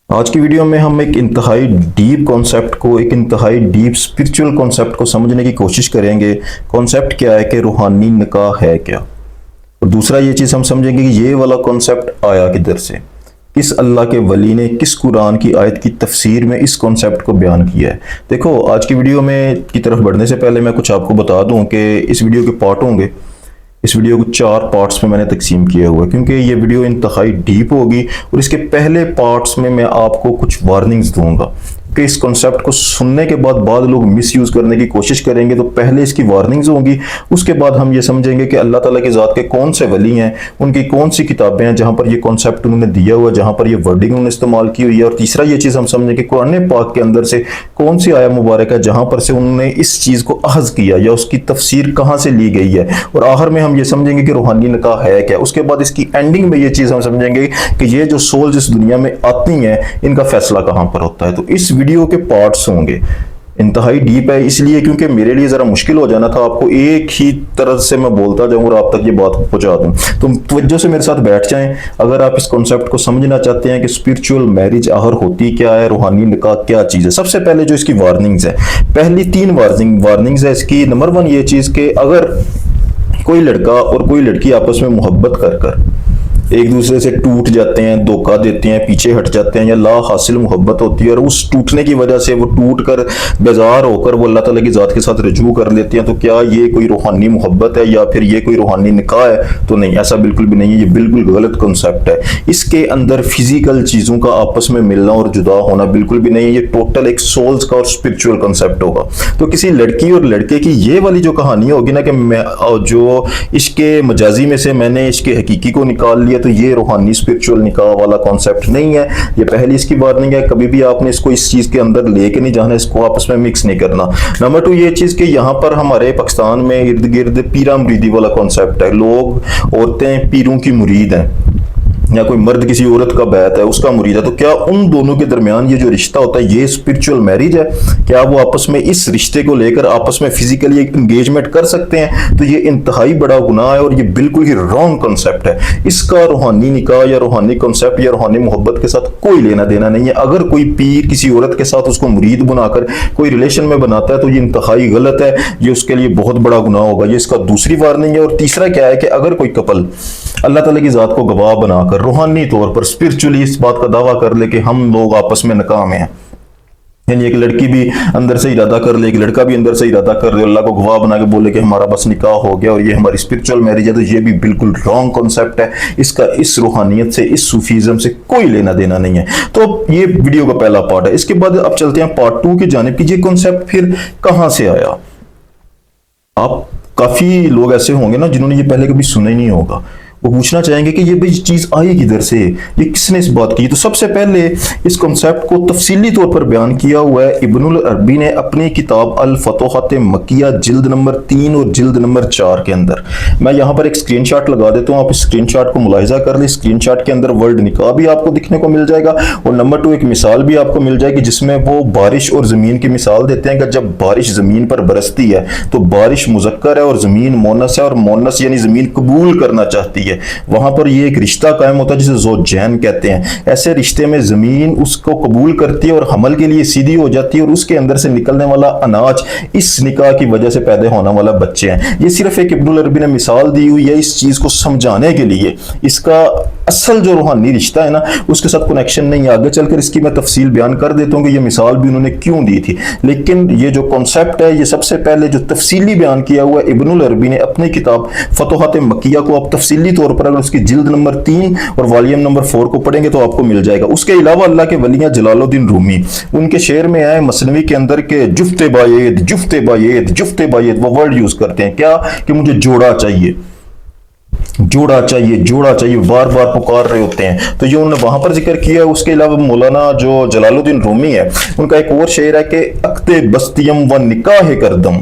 आज की वीडियो में हम एक इंतहाई डीप कॉन्सेप्ट को, एक इंतहाई डीप स्पिरिचुअल कॉन्सेप्ट को समझने की कोशिश करेंगे। कॉन्सेप्ट क्या है कि रूहानी निकाह है क्या, और दूसरा ये चीज़ हम समझेंगे कि ये वाला कॉन्सेप्ट आया किधर से, किस अल्लाह के वली ने किस कुरान की आयत की तफसीर में इस कॉन्सेप्ट को बयान किया है। देखो, आज की वीडियो में की तरफ बढ़ने से पहले मैं कुछ आपको बता दूं कि इस वीडियो के पार्ट होंगे। इस वीडियो को 4 पार्ट्स में मैंने तकसीम किया हुआ है क्योंकि ये वीडियो इंतहाई डीप होगी, और इसके पहले पार्ट्स में मैं आपको कुछ वार्निंग्स दूंगा कि इस कॉन्सेप्ट को सुनने के बाद लोग मिस यूज़ करने की कोशिश करेंगे। तो पहले इसकी वार्निंग्स होंगी, उसके बाद हम ये समझेंगे कि अल्लाह ताला की ज़ात के कौन से वली हैं, उनकी कौन सी किताबें हैं जहाँ पर ये कॉन्सेप्ट उन्होंने दिया हुआ, जहाँ पर ये वर्डिंग उन्होंने इस्तेमाल की हुई है। और तीसरा ये चीज़ हम समझेंगे कुरान पाक के अंदर से कौन सी आया मुबारक है जहाँ पर से उन्होंने इस चीज़ को अहज़ किया या उसकी तफसीर कहाँ से ली गई है। और आखिर में हम ये समझेंगे कि रूहानी निकाह है क्या। उसके बाद इसकी एंडिंग में ये चीज़ हम समझेंगे कि ये जो सोल्स इस दुनिया में आती हैं, इनका फैसला कहाँ पर होता है। तो इस वीडियो के पार्ट्स होंगे, इंतहाई डीप है इसलिए क्योंकि मेरे लिए ज़रा मुश्किल हो जाना था आपको एक ही तरह से मैं बोलता जाऊँ और आप तक ये बात पहुँचा दूँ। तो तवज्जो से मेरे साथ बैठ जाएं अगर आप इस कॉन्सेप्ट को समझना चाहते हैं कि स्पिरिचुअल मैरिज आखिर होती क्या है, रूहानी निकाह क्या चीज़ है। सबसे पहले जो इसकी वार्निंग्स है, पहली 3 वार्निंग्स है इसकी। नंबर 1 ये चीज़ कि अगर कोई लड़का और कोई लड़की आपस में मोहब्बत कर एक दूसरे से टूट जाते हैं, धोखा देते हैं, पीछे हट जाते हैं, या ला हासिल मोहब्बत होती है और उस टूटने की वजह से वो टूट कर बेजार होकर वो अल्लाह ताला की ज़ात के साथ रजू कर लेते हैं, तो क्या ये कोई रूहानी मोहब्बत है या फिर ये कोई रूहानी निकाह है? तो नहीं, ऐसा बिल्कुल भी नहीं है। ये बिल्कुल गलत कॉन्सेप्ट है। इसके अंदर फिजिकल चीज़ों का आपस में मिलना और जुदा होना बिल्कुल भी नहीं है। ये टोटल एक सोल्स का और स्पिरिचुअल कॉन्सेप्ट होगा। तो किसी लड़की और लड़के की ये वाली जो कहानी होगी ना कि मैं जो इसके मजाजी में से मैंने इसके हकीकी को निकाल लिया, तो ये रूहानी स्पिरिचुअल निकाह वाला कॉन्सेप्ट नहीं है। ये पहली इसकी वार्निंग है। कभी भी आपने इसको इस चीज के अंदर लेके नहीं जाना, इसको आपस में मिक्स नहीं करना। नंबर 2 ये चीज कि यहाँ पर हमारे पाकिस्तान में इर्द गिर्द पीरा मुरीदी वाला कॉन्सेप्ट है। लोग, औरतें पीरों की मुरीद हैं, या कोई मर्द किसी औरत का बैत है, उसका मुरीद है, तो क्या उन दोनों के दरमियान ये जो रिश्ता होता है ये स्पिरिचुअल मैरिज है? क्या वो आपस में इस रिश्ते को लेकर आपस में फिजिकली एंगेजमेंट कर सकते हैं? तो ये इंतहाई बड़ा गुनाह है और ये बिल्कुल ही रॉन्ग कॉन्सेप्ट है। इसका रूहानी निकाह या रूहानी कॉन्सेप्ट या रूहानी मोहब्बत के साथ कोई लेना देना नहीं है। अगर कोई पीर किसी औरत के साथ उसको मुरीद बनाकर कोई रिलेशन में बनाता है तो ये इंतहाई गलत है, ये उसके लिए बहुत बड़ा गुनाह होगा। ये इसका दूसरी वार्निंग है। और तीसरा क्या है कि अगर कोई कपल अल्लाह ताला की ज़ात को गवाह बनाकर रूहानी तौर पर स्पिरिचुअली इस बात का दावा कर ले कि हम लोग आपस में निकाह में हैं, यानी एक लड़की भी अंदर से इरादा कर ले, एक लड़का भी अंदर से इरादा कर ले, अल्लाह को गवाह बना के बोले कि हमारा बस निकाह हो गया और ये हमारी स्पिरिचुअल मैरिज है, तो ये भी बिल्कुल रॉन्ग कॉन्सेप्ट है। इसका इस रूहानियत से, इस सूफीज़म से कोई लेना देना नहीं है। तो ये वीडियो का पहला पार्ट है। इसके बाद अब चलते हैं पार्ट 2 की जानिब कि ये कॉन्सेप्ट फिर कहाँ से आया। आप काफ़ी लोग ऐसे होंगे ना जिन्होंने ये पहले कभी सुना ही नहीं होगा, वो पूछना चाहेंगे कि ये भाई चीज़ आई किधर से, ये किसने इस बात की। तो सबसे पहले इस कॉन्सेप्ट को तफसीली तौर पर बयान किया हुआ है इब्नुल अरबी ने अपनी किताब अल फतूहत मक्किया जिल्द नंबर 3 और जिल्द नंबर 4 के अंदर। मैं यहाँ पर एक स्क्रीनशॉट लगा देता हूँ, आप इस स्क्रीनशॉट को मुलाहिजा कर लें। स्क्रीनशॉट के अंदर वर्ड निकाह भी आपको दिखने को मिल जाएगा, और नंबर 2 एक मिसाल भी आपको मिल जाएगी जिसमें वो बारिश और ज़मीन की मिसाल देते हैं कि जब बारिश ज़मीन पर बरसती है तो बारिश मुज़क्कर है और ज़मीन मोनस है, और मोनस यानी ज़मीन कबूल करना चाहती है। वहां पर ये एक रिश्ता कायम होता है जिसे ज़ौजैन कहते हैं। ऐसे रिश्ते में जमीन उसको कबूल करती है और हमल के लिए सीधी हो जाती है, और उसके अंदर से निकलने वाला अनाज इस निकाह की वजह से पैदा होने वाला बच्चे हैं। ये सिर्फ एक इब्नुल अरबी ने मिसाल दी हुई है इस चीज को समझाने के लिए। इसका असल जो रूहानी रिश्ता है ना उसके साथ कनेक्शन नहीं है। आगे चलकर इसकी मैं तफसील बयान कर देता हूँ कि ये मिसाल भी उन्होंने क्यों दी थी, लेकिन ये जो कॉन्सेप्ट है ये सबसे पहले जो तफसीली बयान किया हुआ है इब्नुल अरबी ने अपनी किताब फतूहत मक्किया को आप तफसीली तौर पर अगर उसकी जिल्द नंबर 3 और वॉल्यूम नंबर 4 को पढ़ेंगे तो आपको मिल जाएगा। उसके अलावा अल्लाह के वलियां जलालुद्दीन रूमी, उनके शेर में आए मसनवी के अंदर के जुफ्ते बायेद जुफ्ते बायेद जुफ्ते बायेद, वो वर्ड यूज करते हैं क्या कि मुझे जोड़ा चाहिए, जोड़ा चाहिए, जोड़ा चाहिए, बार बार पुकार रहे होते हैं। तो ये उन्होंने वहां पर जिक्र किया है। उसके अलावा मौलाना जो जलालुद्दीन रूमी है उनका एक और शेर है कि अक्ते बस्तियम व निकाह करदम,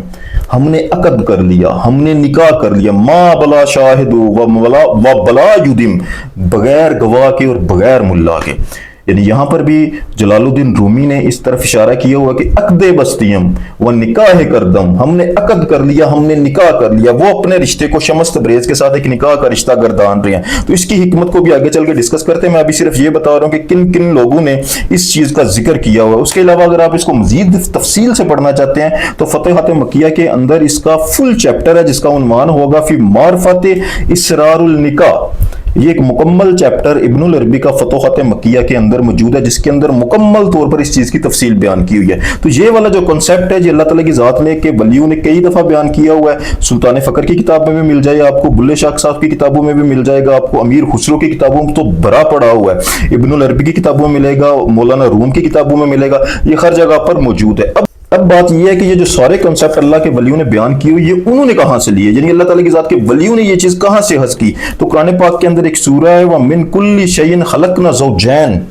हमने अकद कर लिया, हमने निकाह कर लिया, माँ बला शाहिदू व बला युदिम, बगैर गवाह के और बगैर मुल्ला के। یعنی یہاں پر بھی جلال الدین رومی نے اس طرف اشارہ کیا ہوا کہ عقد بستیم و نکاح کردم، ہم نے عقد کر لیا، ہم نے نکاح کر لیا، وہ اپنے رشتے کو شمس تبریز کے ساتھ ایک نکاح کا رشتہ گردان رہے ہیں۔ تو اس کی حکمت کو بھی آگے چل کے ڈسکس کرتے ہیں، میں ابھی صرف یہ بتا رہا ہوں کہ کن کن لوگوں نے اس چیز کا ذکر کیا ہوا ہے۔ اس کے علاوہ اگر آپ اس کو مزید تفصیل سے پڑھنا چاہتے ہیں تو فتوحات مکیہ کے اندر اس کا فل چیپٹر ہے جس کا عنوان ہوگا فی معرفت اسرار النکاح۔ یہ ایک مکمل چیپٹر ابن العربی کا فتوحات مکیہ کے اندر موجود ہے جس کے اندر مکمل طور پر اس چیز کی تفصیل بیان کی ہوئی ہے۔ تو یہ والا جو کنسیپٹ ہے یہ اللہ تعالیٰ کی ذات نے کہ ولیوں نے کئی دفعہ بیان کیا ہوا ہے۔ سلطان فخر کی کتاب میں بھی مل جائے آپ کو، بلے شاہ صاحب کی کتابوں میں بھی مل جائے گا آپ کو، امیر خسرو کی کتابوں میں تو بھرا پڑا ہوا ہے، ابن العربی کی کتابوں میں ملے گا، مولانا روم کی کتابوں میں ملے گا، یہ ہر جگہ پر موجود ہے۔ اب بات یہ ہے کہ یہ جو سارے کنسیپٹ اللہ کے ولیوں نے بیان کی ہوئی، یہ انہوں نے کہاں سے لیے، یعنی اللہ تعالیٰ کی ذات کے ولیوں نے یہ چیز کہاں سے حذف کی؟ تو قرآن پاک کے اندر ایک سورہ ہے وَمِن كُلِّ شَيْءٍ خَلَقْنَا زَوْجَيْنِ،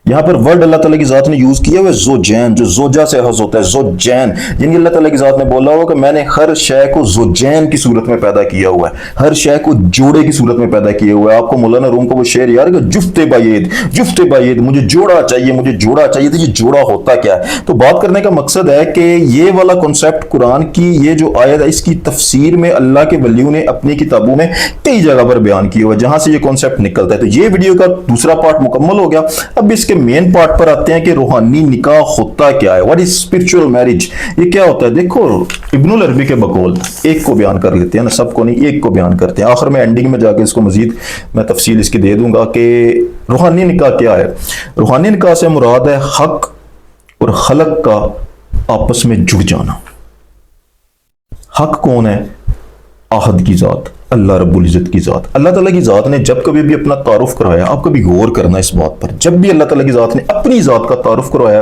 یہاں پر ورڈ اللہ تعالیٰ کی ذات نے یوز کیا ہوا ہے زوجین، جو زوجہ سے حذف ہوتا ہے، زوجین، یعنی اللہ تعالیٰ کی ذات نے بولا ہوا کہ میں نے ہر شے کو زوجین کی صورت میں پیدا کیا ہوا ہے، ہر شے کو جوڑے کی صورت میں پیدا کیا ہوا ہے۔ آپ کو مولانا روم کا وہ شعر یاد ہے کہ جفت باید، جفت باید، مجھے جوڑا چاہیے، مجھے جوڑا چاہیے۔ تو یہ جوڑا ہوتا کیا ہے؟ تو بات کرنے کا مقصد ہے کہ یہ والا کنسیپٹ قرآن کی یہ جو آیت ہے اس کی تفسیر میں اللہ کے ولیوں نے اپنی کتابوں میں کئی جگہ پر بیان کیا ہوا ہے جہاں سے یہ کنسیپٹ نکلتا ہے۔ تو یہ ویڈیو کا دوسرا پارٹ مکمل ہو گیا، اب اس کے مین پارٹ پر آتے ہیں کہ روحانی نکاح ہوتا کیا ہے، واٹ از اسپرچول میرج، یہ کیا ہوتا ہے؟ دیکھو ابن العربی کے بقول ایک کو بیان کر لیتے ہیں نا، سب کو نہیں، ایک کو بیان کرتے ہیں، آخر میں اینڈنگ میں جا کے اس کو مزید میں تفصیل اس کی دے دوں گا کہ روحانی نکاح کیا ہے۔ روحانی نکاح سے مراد ہے حق اور خلق کا آپس میں جڑ جانا۔ حق کون ہے؟ آحد کی ذات، اللہ رب العزت کی ذات۔ اللہ تعالیٰ کی ذات نے جب کبھی بھی اپنا تعارف کروایا، آپ کبھی غور کرنا اس بات پر، جب بھی اللہ تعالیٰ کی ذات نے اپنی ذات کا تعارف کروایا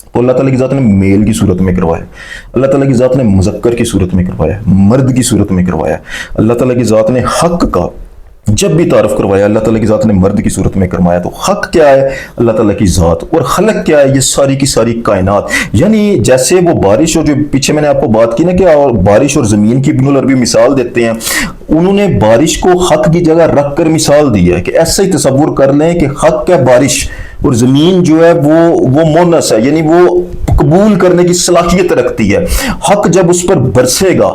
تو اللہ تعالیٰ کی ذات نے میل کی صورت میں کروایا، اللہ تعالیٰ کی ذات نے مذکر کی صورت میں کروایا، مرد کی صورت میں کروایا۔ اللہ تعالیٰ کی ذات نے حق کا جب بھی تعارف کروایا اللہ تعالیٰ کی ذات نے مرد کی صورت میں کروایا۔ تو حق کیا ہے؟ اللہ تعالیٰ کی ذات، اور خلق کیا ہے؟ یہ ساری کی ساری کائنات۔ یعنی جیسے وہ بارش، اور جو پیچھے میں نے آپ کو بات کی نا کہ بارش اور زمین کی ابن العربی مثال دیتے ہیں، انہوں نے بارش کو حق کی جگہ رکھ کر مثال دی ہے کہ ایسا ہی تصور کر لیں کہ حق ہے بارش اور زمین جو ہے وہ مونس ہے، یعنی وہ قبول کرنے کی صلاحیت رکھتی ہے۔ حق جب اس پر برسے گا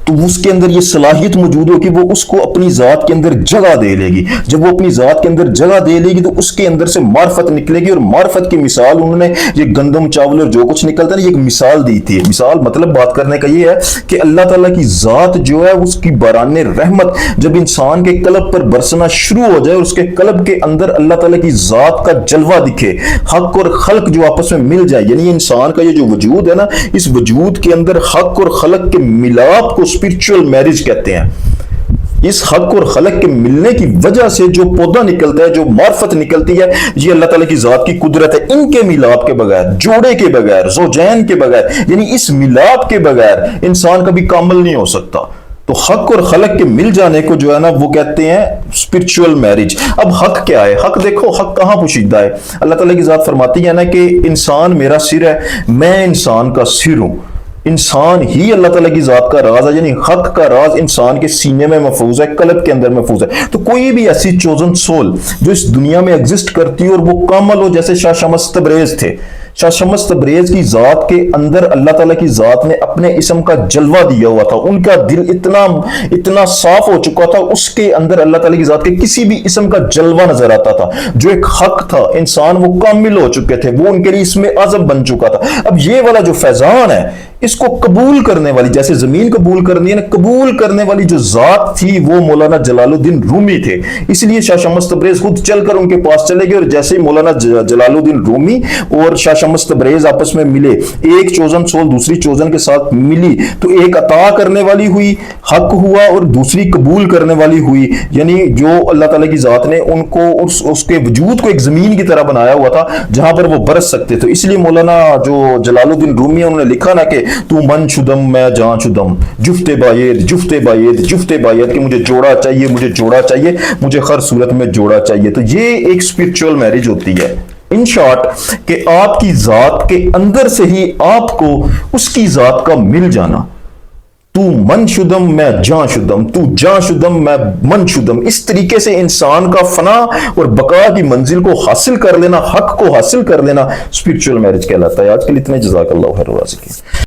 تو اس کے اندر یہ صلاحیت موجود ہوگی، وہ اس کو اپنی ذات کے اندر جگہ دے لے گی۔ جب وہ اپنی ذات کے اندر جگہ دے لے گی تو اس کے اندر سے معرفت نکلے گی، اور معرفت کی مثال انہوں نے یہ گندم چاول اور جو کچھ نکلتا ہے یہ ایک مثال دی تھی۔ مثال مطلب بات کرنے کا یہ ہے کہ اللہ تعالیٰ کی ذات جو ہے اس کی باران رحمت جب انسان کے قلب پر برسنا شروع ہو جائے اور اس کے قلب کے اندر اللہ تعالیٰ کی ذات کا جلوہ دکھے، حق اور خلق جو آپس میں مل جائے، یعنی انسان کا یہ جو وجود ہے نا، اس وجود کے اندر حق اور خلق کے ملاپ کو اسپرچول میرج کہتے ہیں۔ اس حق اور خلق کے ملنے کی وجہ سے جو پودا نکلتا ہے، جو معرفت نکلتی ہے، یہ اللہ تعالیٰ کی ذات کی قدرت ہے۔ ان کے ملاپ کے بغیر، جوڑے کے بغیر، زوجین کے بغیر، یعنی اس ملاپ کے بغیر انسان کبھی کامل نہیں ہو سکتا۔ تو حق اور خلق کے مل جانے کو جو ہے نا وہ کہتے ہیں اسپرچول میرج۔ اب حق کیا ہے؟ حق دیکھو، حق کہاں پوشیدہ ہے؟ اللہ تعالیٰ کی ذات فرماتی ہے نا کہ انسان میرا سر ہے، میں انسان کا سر ہوں۔ انسان ہی اللہ تعالیٰ کی ذات کا راز ہے، یعنی حق کا راز انسان کے سینے میں محفوظ ہے، قلب کے اندر محفوظ ہے۔ تو کوئی بھی ایسی چوزن سول جو اس دنیا میں ایگزسٹ کرتی ہے اور وہ کامل ہو، جیسے شاہ شمس تبریز تھے، شاہ شمس تبریز کی ذات کے اندر اللہ تعالیٰ کی ذات نے اپنے اسم کا جلوہ دیا ہوا تھا، ان کا دل اتنا صاف ہو چکا تھا، اس کے اندر اللہ تعالیٰ کی ذات کے کسی بھی اسم کا جلوہ نظر آتا تھا، جو ایک حق تھا، انسان وہ کامل ہو چکے تھے، وہ ان کے لیے اسم اعظم بن چکا تھا۔ اب یہ والا جو فیضان ہے، اس کو قبول کرنے والی، جیسے زمین قبول کرنی ہے نا، قبول کرنے والی جو ذات تھی وہ مولانا جلال الدین رومی تھے۔ اس لیے شاہ شمس تبریز خود چل کر ان کے پاس چلے گئے، اور جیسے ہی مولانا جلال الدین رومی اور شاہ شمس تبریز آپس میں ملے، ایک چوزن سول دوسری چوزن کے ساتھ ملی تو ایک عطا کرنے والی ہوئی، حق ہوا، اور دوسری قبول کرنے والی ہوئی۔ یعنی جو اللہ تعالیٰ کی ذات نے ان کو اس کے وجود کو ایک زمین کی طرح بنایا ہوا تھا جہاں پر وہ برس سکتے تھے۔ اس لیے مولانا جو جلال الدین رومی انہوں نے لکھا نا کہ تو من شدم میں جان شدم، جفت باید جفت باید جفت باید، کہ مجھے جوڑا چاہیے، مجھے جوڑا چاہیے، مجھے ہر صورت میں جوڑا چاہیے۔ تو یہ ایک اسپرچول میرج ہوتی ہے۔ ان شارٹ کہ آپ کی ذات کے اندر سے ہی آپ کو اس کی ذات کا مل جانا۔ تو من شدم میں جان شدم، تو جان شدم میں من شدم. اس طریقے سے انسان کا فنا اور بقا کی منزل کو حاصل کر لینا، حق کو حاصل کر لینا اسپرچل میرج کہلاتا ہے. آج کے لیے اتنے، جزاک اللہ خیر الرازقین.